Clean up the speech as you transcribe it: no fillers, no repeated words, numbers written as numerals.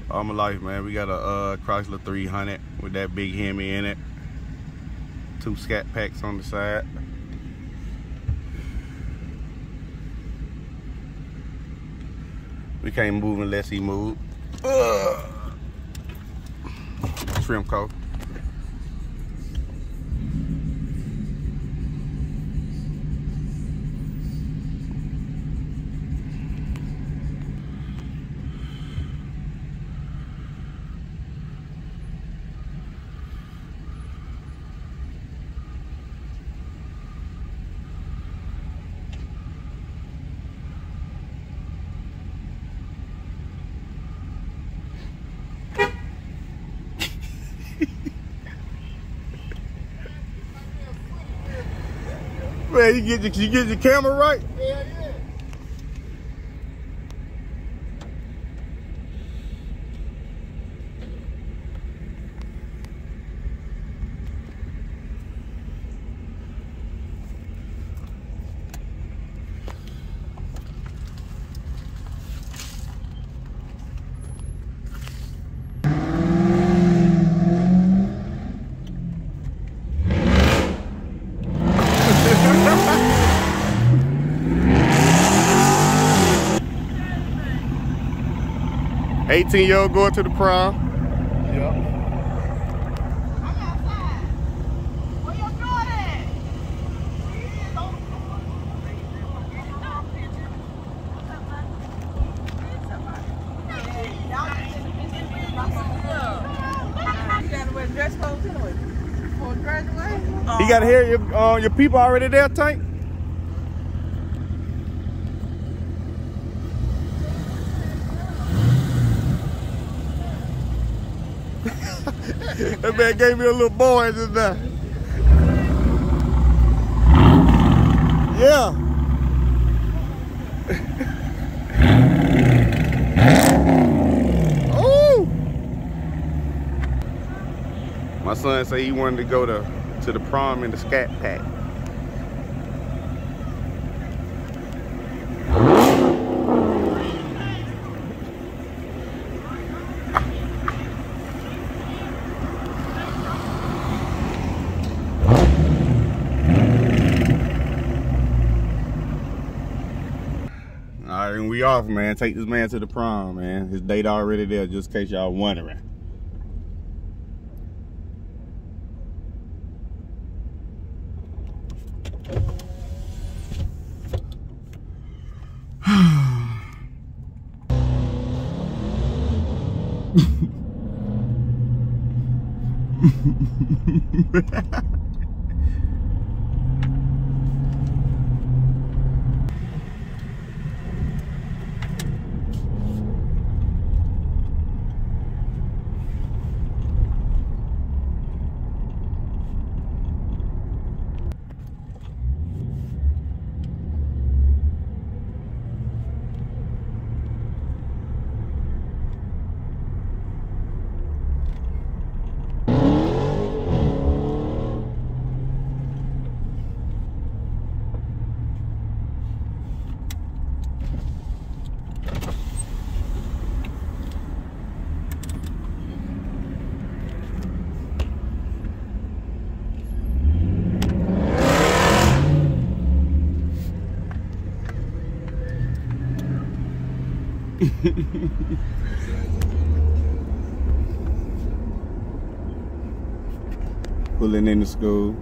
All my life, man. We got a Chrysler 300 with that big Hemi in it. 2 Scat Packs on the side. We can't move unless he move. Trim coat. Man, you get your camera right? Yeah, yeah. 18-year-old going to the prom. Yep. I'm outside. Where your daughter at? She is on You gotta wear dress clothes anyway. For graduation. You got to hear your people already there, Tank? That man gave me a little boy just now. Yeah. Ooh. My son said he wanted to go to the prom in the Scat Pack. All right, and we off, man. Take this man to the prom, man. His date already there, just in case y'all wondering. Pulling into school.